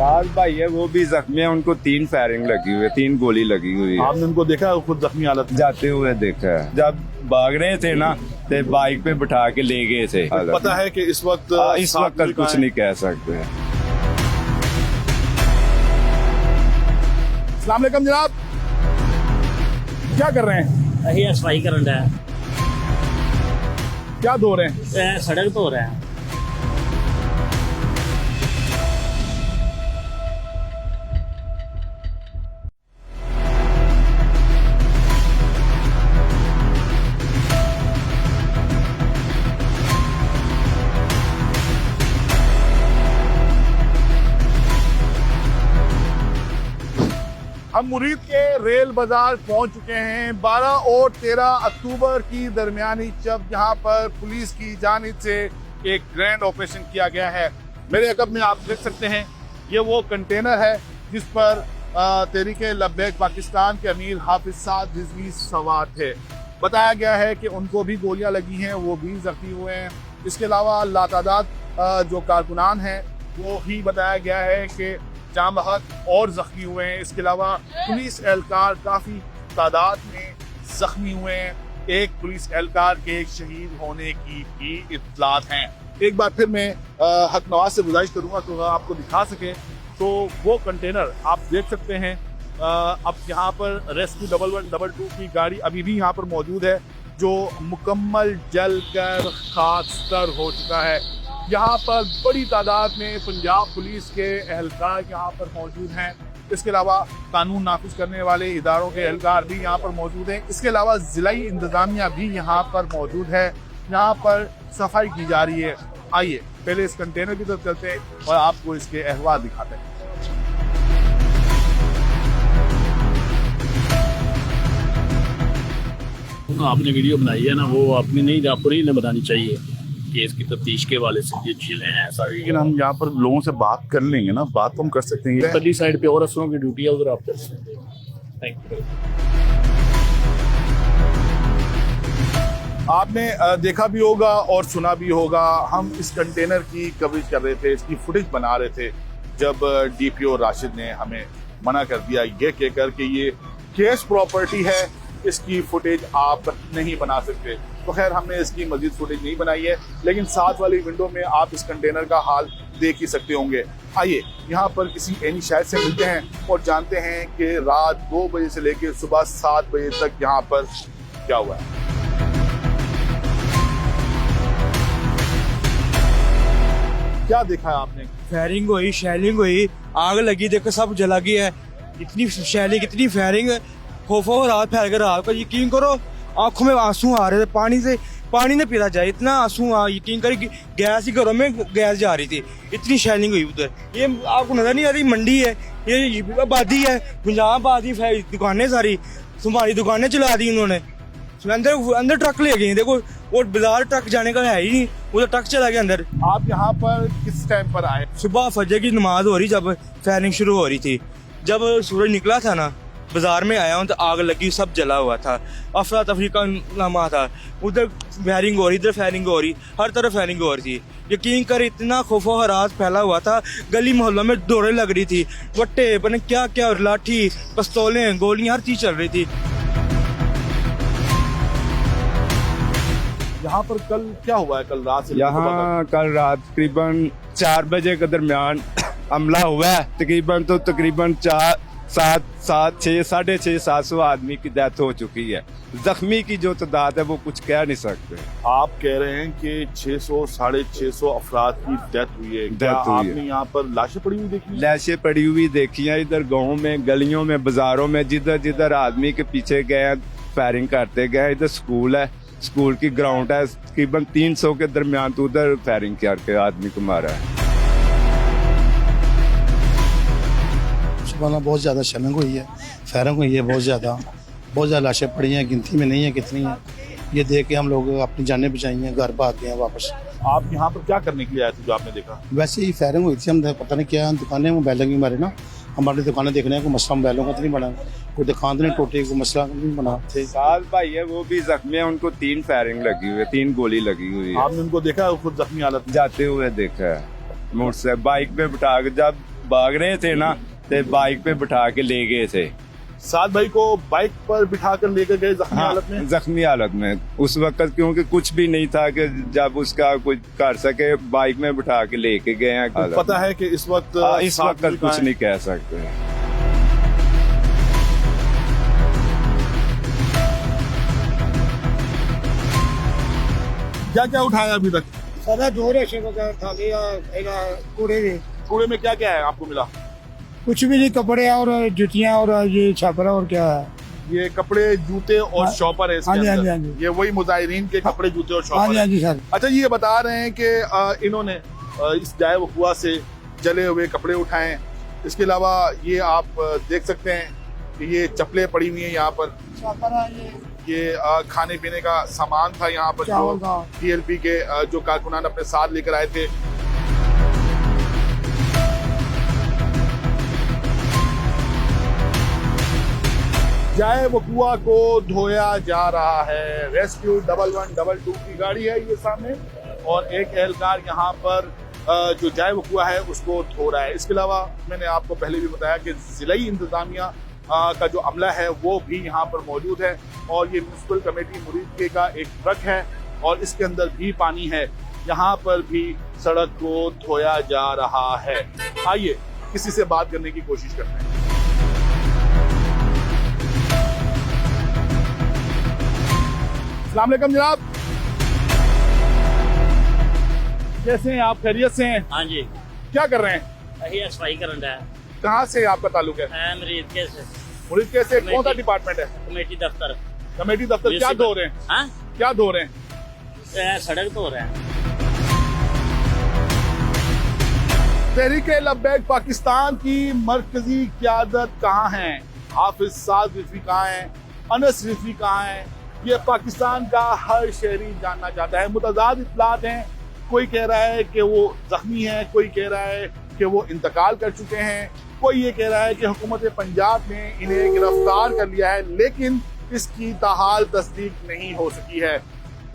साल भाई है वो भी जख्मी है, उनको 3 फायरिंग लगी हुई है, 3 गोली लगी हुई है। आपने उनको देखा है खुद जख्मी हालत में? जाते हुए देखा है, जब भाग रहे थे ना तो बाइक पे बिठा के ले गए थे। पता है कि इस वक्त इस वक्त कुछ नहीं कह सकते। अस्सलाम वालेकुम जनाब, क्या कर रहे हैं? अही सफाई करन रहा है, क्या धो रहे हैं? सड़क धो रहा है। हम मुरीद के रेल बाजार पहुंच चुके हैं। 12 और 13 अक्टूबर की दरमियानी जब यहाँ पर पुलिस की जानिब से एक ग्रैंड ऑपरेशन किया गया है। मेरे अकब में आप देख सकते हैं ये वो कंटेनर है जिस पर तहरीके लब्बैक पाकिस्तान के अमीर हाफिज साद रिजवी सवार थे। बताया गया है कि उनको भी गोलियां लगी हैं, वो भी जख्मी हुए हैं। इसके अलावा लातादाद जो कारकुनान हैं वो ही बताया गया है कि जाम बहक और जख्मी हुए हैं। इसके अलावा पुलिस एहलकार काफ़ी तादाद में जख्मी हुए हैं। एक पुलिस एहलकार के शहीद होने की भी इत्तलात हैं। एक बार फिर मैं हक नवाज से गुजारिश करूंगा तो आपको दिखा सके तो वो कंटेनर आप देख सकते हैं। अब यहाँ पर रेस्क्यू 1112 की गाड़ी अभी भी यहाँ पर मौजूद है जो मुकम्मल जल कर खाकस्तर हो चुका है। यहाँ पर बड़ी तादाद में पंजाब पुलिस के एहलकार यहाँ पर मौजूद हैं। इसके अलावा कानून नाफिज करने वाले इदारों के एहलकार भी यहाँ पर मौजूद हैं। इसके अलावा ज़िलाई इंतज़ामिया भी यहाँ पर मौजूद है। यहाँ पर सफाई की जा रही है। आइए पहले इस कंटेनर की तरफ चलते हैं और आपको इसके अहवाल दिखाते हैं। आपने वीडियो बनाई है ना, वो आपने नहीं, आपको नहीं बतानी चाहिए कि इसकी तफ्तीश के वाले से ये चीजें हैं सारी। लेकिन हम यहाँ पर लोगों से बात कर लेंगे ना, बात तो हम कर सकते हैं। पल्ली साइड पे और अफसरों की ड्यूटी है, उधर आप कर सकते हैं। Thank you. आपने देखा भी होगा और सुना भी होगा, हम इस कंटेनर की कवरेज कर रहे थे, इसकी फुटेज बना रहे थे जब डीपीओ राशिद ने हमें मना कर दिया ये कहकर कि ये केस प्रॉपर्टी है, इसकी फुटेज आप नहीं बना सकते। तो खैर हमने इसकी मजीद फुटेज नहीं बनाई है, लेकिन साथ वाली विंडो में आप इस कंटेनर का हाल देख ही सकते होंगे। आइए यहाँ पर किसी एनी शायद से मिलते हैं और जानते हैं कि रात 2 बजे से लेकर सुबह 7 बजे तक यहाँ पर क्या हुआ है। क्या देखा है आपने? फायरिंग हुई, शेलिंग हुई, आग लगी, देखो सब जला गया है। इतनी शेलिंग, इतनी फायरिंग, खौफो रात फैल कर रात को यकीन करो आंखों में आंसू आ रहे थे। पानी ने पीला जाए, इतना आंसू यकीन करें गैस ही घरों में गैस जा रही थी, इतनी शेलिंग हुई उधर। ये आपको नजर नहीं आ रही, मंडी है ये, आबादी है, पंजाब आबादी, दुकानें सारी तुम्हारी दुकानें चला दी उन्होंने। अंदर ट्रक ले गए, देखो और बाजार ट्रक जाने का है ही नहीं, उधर ट्रक चला गया अंदर। आप यहाँ पर किस टाइम पर आए? सुबह फजर की नमाज हो रही, जब फायरिंग शुरू हो रही थी, जब सूरज निकला था ना, बाजार में आया हूँ तो आग लगी, सब जला हुआ था, अफरा तफरी का लम्हा था। उधर फायरिंग हो रही, इधर फायरिंग हो रही, हर तरफ फायरिंग हो रही थी। यकीन कर इतना खौफो हरास फैला हुआ था, गली मोहल्लों में दौड़े लग रही थी, वट्टे पता क्या क्या, लाठी, पिस्तौलें, गोलियां, हर चीज चल रही थी। यहाँ पर कल क्या हुआ है? कल रात से यहाँ कल रात तकरीबन 4 बजे के दरमियान हमला हुआ है। तकरीबन 650-700 आदमी की डेथ हो चुकी है। जख्मी की जो तादाद है वो कुछ कह नहीं सकते। आप कह रहे हैं कि 600-650 अफराद की डेथ हुई है। क्या आपने यहाँ पर लाशें पड़ी हुई देखी? लाशें पड़ी हुई देखी हैं इधर गाँव में, गलियों में, बाजारों में, जिधर जिधर आदमी के पीछे गए फायरिंग करते गए। इधर स्कूल है, स्कूल की ग्राउंड है, तकरीबन 300 के दरमियान तो उधर फायरिंग करके आदमी को मारा है। बहुत ज़्यादा शेलिंग हुई है, फायरिंग हुई है, बहुत ज़्यादा लाशें पड़ी हैं, गिनती में नहीं है कितनी हैं। ये देख के हम लोग अपनी जानें बचाई हैं, घर भाग गए हैं वापस। आप यहाँ पर क्या करने के लिए आए थे जो आपने देखा? वैसे ही फायरिंग हुई थी, हम पता नहीं क्या दुकानें मोबाइलों की मारे ना, हमारी दुकानें देखने कोई मसला मोबाइलों का तो नहीं बना, कोई दुकान तो नहीं टूटी, कोई मसला नहीं बना थे। साल भाई है वो भी जख्मी है, उनको 3 फायरिंग लगी हुई है, 3 गोली लगी हुई है। आपने उनको देखा है खुद जख्मी हालत में? जाते हुए देखा है, मोटरसाइकिल बाइक पे बिठा के, जब भाग रहे थे ना, तो बाइक पे बिठा के ले गए थे। साद भाई को बाइक पर बिठा कर लेकर गए जख्मी हालत में। जख्मी हालत में उस वक्त, क्योंकि कुछ भी नहीं था कि जब उसका कुछ कर सके, बाइक में बिठा के लेके गए हैं। तो पता है कि इस वक्त इस वक्त कुछ नहीं कह सकते। क्या क्या उठाया अभी तक? सादा दो रेशे वगैरह था कूड़े में। कूड़े में क्या क्या है आपको मिला? कुछ भी नहीं, कपड़े और जुतियां और ये छापरा और क्या है। ये कपड़े, जूते और शॉपर है इसके हाँ जी, हाँ अंदर। जी, हाँ जी। ये वही मुजाहिरीन के कपड़े, जूते और हाँ शॉपर जी, हाँ है। जी सर। अच्छा, ये बता रहे हैं कि इन्होंने इस जाए वकुआ से जले हुए कपड़े उठाए हैं। इसके अलावा ये आप देख सकते हैं कि ये चप्पलें पड़ी हुई हैं यहाँ पर। छापरा ये खाने पीने का सामान था यहाँ पर, चावल जो था। TLP के जो कारकुनान अपने साथ लेकर आए थे। जाए वकुआ को धोया जा रहा है। रेस्क्यू 1112 की गाड़ी है ये सामने, और एक एहलकार यहाँ पर जो जाए वकुआ है उसको धो रहा है। इसके अलावा मैंने आपको पहले भी बताया कि जिलाई इंतजामिया का जो अमला है वो भी यहाँ पर मौजूद है, और ये म्यूनसिपल कमेटी मुरीदके का एक ट्रक है और इसके अंदर भी पानी है। यहाँ पर भी सड़क को धोया जा रहा है। आइए किसी से बात करने की कोशिश करते हैं। अस्सलाम वालेकुम जनाब, कैसे हैं आप? खैरियत से हैं? हाँ जी, क्या कर रहे हैं? यही सफाई करन रहा है। कहाँ से आपका ताल्लुक है? मैं मरीज के से मुरीदके से। कौन सा कमेटी। डिपार्टमेंट है? कमेटी दफ्तर। कमेटी दफ्तर। क्या धो रहे हैं? हाँ, क्या धो रहे हैं? सड़क धो रहे हैं। तहरीके लब्बैक पाकिस्तान की मरकजी क़यादत कहाँ है? हाफिज साद रिजवी कहाँ है? अनस रिजवी कहाँ है? ये पाकिस्तान का हर शहरी जानना चाहता है। मुतज़ाद इत्तलात हैं, कोई कह रहा है कि वो जख्मी है, कोई कह रहा है कि वो इंतकाल कर चुके हैं, कोई ये कह रहा है कि हुकूमत पंजाब ने इन्हें गिरफ्तार कर लिया है, लेकिन इसकी ताहाल तस्दीक नहीं हो सकी है।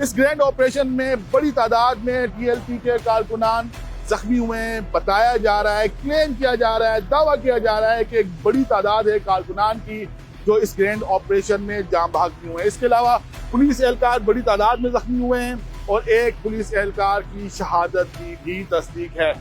इस ग्रैंड ऑपरेशन में बड़ी तादाद में TLP के कारकुनान जख्मी हुए हैं। बताया जा रहा है, क्लेम किया जा रहा है, दावा किया जा रहा है कि एक बड़ी तादाद है कारकुनान की जो इस ग्रैंड ऑपरेशन में जान बहक हुए हैं। इसके अलावा पुलिस एहलकार बड़ी तादाद में जख्मी हुए हैं और एक पुलिस एहलकार की शहादत की भी तस्दीक है।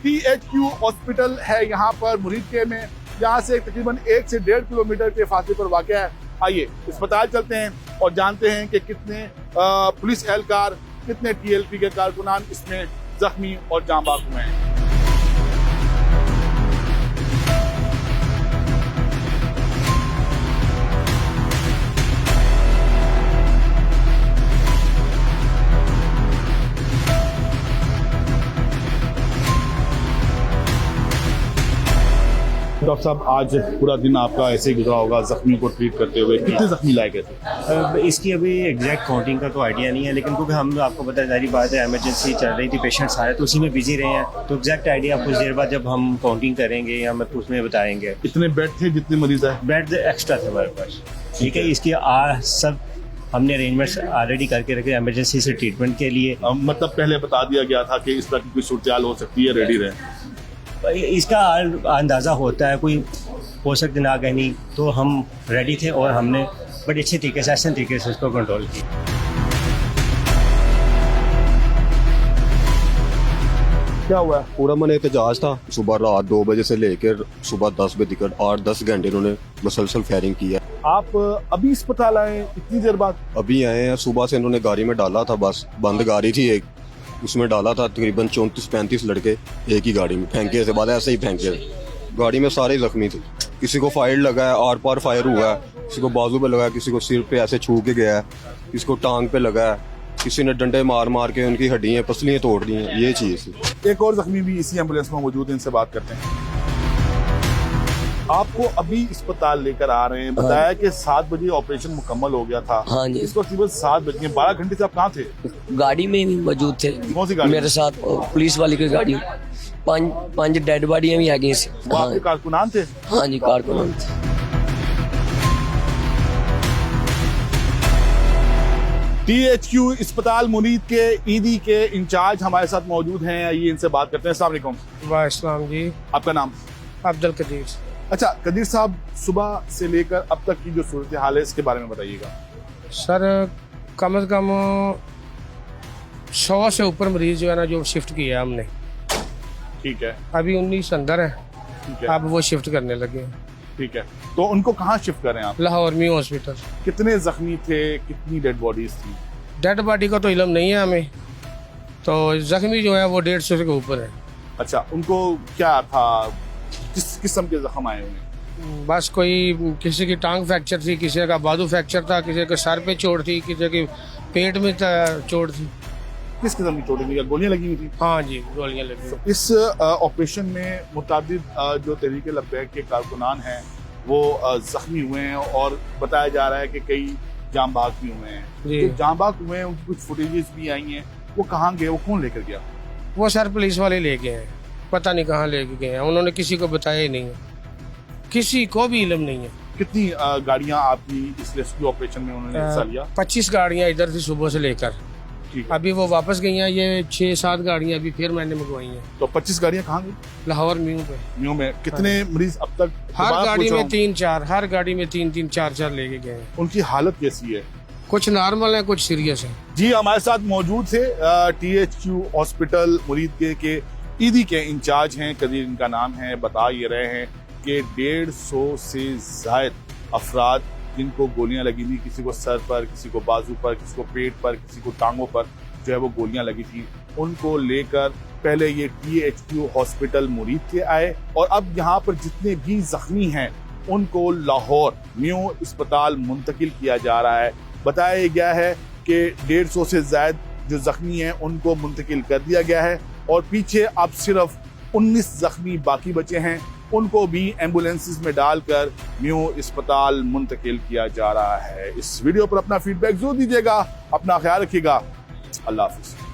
THQ हॉस्पिटल है यहाँ पर मुरीदके में, यहाँ से तकरीबन 1 से 1.5 किलोमीटर के फासले पर वाक़ है। आइए अस्पताल चलते हैं और जानते हैं कि कितने पुलिस एहलकार, कितने TLP के कारकुनान इसमें जख्मी और जान बहक हुए हैं। डॉक्टर साहब, आज पूरा दिन आपका ऐसे ही गुजरा होगा जख्मी को ट्रीट करते हुए। कितने जख्मी लाए गए थे? इसकी अभी एग्जैक्ट काउंटिंग का तो आइडिया नहीं है, लेकिन क्योंकि हम आपको पता है सारी बात है, इमरजेंसी चल रही थी, पेशेंट्स आए तो उसी में बिजी रहे हैं, तो एग्जैक्ट आइडिया कुछ देर बाद जब हम काउंटिंग करेंगे या मतलब उसमें बताएंगे। कितने बेड थे, जितने मरीज आए? बेड एक्स्ट्रा थे हमारे पास, ठीक है। इसकी सब हमने अरेंजमेंट्स ऑलरेडी करके रखे इमरजेंसी से ट्रीटमेंट के लिए। मतलब पहले बता दिया गया था कि इस तरह की कोई सूरत हो सकती है, रेडी रहे। इसका अंदाज़ा होता है, कोई हो सकती ना कहनी, तो हम रेडी थे और हमने बड़े अच्छे तरीके से, आसान तरीके से उसको कंट्रोल किया। क्या हुआ? पूरा मन एहतजाज था। सुबह रात 2 बजे से लेकर सुबह 10 बजे तक 8-10 घंटे इन्होंने मुसलसल फायरिंग की है। आप अभी अस्पताल आए इतनी देर बाद? अभी आए हैं। सुबह से इन्होंने गाड़ी में डाला था, बस बंद गाड़ी थी एक, उसमें डाला था तकरीबन 34-35 लड़के एक ही गाड़ी में, फेंके से बाद ऐसे ही फेंके। गाड़ी में सारे जख्मी थे, किसी को फायर लगा है, आर पार फायर हुआ है, किसी को बाजू पे लगा है, किसी को सिर पे ऐसे छू के गया है, किसी को टांग पे लगा है, किसी ने डंडे मार मार के उनकी हड्डियां पसलियां तोड़ दी हैं। ये चीज़ एक और जख्मी भी इसी एम्बुलेंस में मौजूद है, इनसे बात करते हैं। आपको अभी अस्पताल लेकर आ रहे हैं, बताया कि 7 बजे ऑपरेशन मुकम्मल हो गया था। हाँ जी। इसको करीबन 7 बज गए। 12 घंटे से आप कहाँ थे? गाड़ी में भी मौजूद थे। कौन सी गाड़ी? मेरे साथ पुलिस वाली की गाड़ी। 5 डेड बॉडियां भी आ गई। वो आपके कारकुनान थे? हाँ जी, कारकुनान थे। THQ अस्पताल मुनीद के ईदी के इंचार्ज हमारे साथ मौजूद हैं। ये इनसे बात करते हैं। अस्सलाम वालेकुम। वाह जी। आपका नाम? अब्दुल कदीर। अच्छा कदीर साहब, सुबह से लेकर अब तक की जो सूरत हाल है इसके बारे में बताइएगा। सर कम से कम 100 से ऊपर मरीज जो है ना जो शिफ्ट किया हमने। ठीक है, अभी 19 अंदर है, ठीक है, अब वो शिफ्ट करने लगे हैं। ठीक है। तो उनको कहाँ शिफ्ट करें आप? लाहौर में हॉस्पिटल। कितने जख्मी थे, कितनी डेड बॉडीज थी? डेड बॉडी का तो इल्म नहीं है हमें, तो जख्मी जो है वो 150 के ऊपर है। अच्छा, उनको क्या था, किस किस्म के जख्म आए उन्हें? बस कोई किसी की टांग फ्रैक्चर थी, किसी का बाजू फ्रैक्चर था, किसी के सर पे चोट थी, किसी की पेट में चोट थी। किस किस्म की चोटें थी? गोलियां लगी हुई थी? हाँ जी, गोलियां लगी हुई। इस ऑपरेशन में मुतादिद जो तहरीक लब्बैक के कारकुनान हैं वो जख्मी हुए हैं और बताया जा रहा है कि कई जाम बाग भी हुए हैं। जो जाम बाग हुए हैं उनकी कुछ फुटेजेस भी आई हैं, वो कहाँ गए, वो कौन लेकर गया? वो सर पुलिस वाले ले गए हैं, पता नहीं कहाँ लेके गए हैं, उन्होंने किसी को बताया ही नहीं है, किसी को भी इल्म नहीं है। कितनी गाड़ियां आपकी इस रेस्क्यू ऑपरेशन में उन्होंने हिस्सा लिया? 25 गाड़ियां इधर थी सुबह से लेकर, ठीक है। अभी वो वापस गई हैं, ये 6-7 गाड़ियां अभी फिर मैंने मंगवाई हैं। तो 25 गाड़ियां कहाँ गई? लाहौर म्यू पे। म्यू में कितने मरीज अब तक? हर गाड़ी में पहुंचा 3-4, हर गाड़ी में 3-3, 4-4 लेके गए हैं। उनकी हालत कैसी है? कुछ नॉर्मल है, कुछ सीरियस है। जी, हमारे साथ मौजूद थे THQ हॉस्पिटल मुरीद के ईदी के इंचार्ज हैं, कदीर इनका नाम है। बता ये रहे हैं कि 150 से जायद अफराद जिनको गोलियां लगी थी, किसी को सर पर, किसी को बाजू पर, किसी को पेट पर, किसी को टांगों पर जो है वो गोलियां लगी थी, उनको लेकर पहले ये THQ हॉस्पिटल मुरीद के आए और अब यहाँ पर जितने भी जख्मी हैं उनको लाहौर म्यू अस्पताल मुंतकिल किया जा रहा है। बताया गया है कि 150 से ज्यादा जो जख्मी हैं उनको मुंतकिल कर दिया गया है और पीछे अब सिर्फ 19 जख्मी बाकी बचे हैं, उनको भी एम्बुलेंसेस में डालकर म्यू अस्पताल मुंतकिल किया जा रहा है। इस वीडियो पर अपना फीडबैक जरूर दीजिएगा, अपना ख्याल रखिएगा। अल्लाह हाफिज।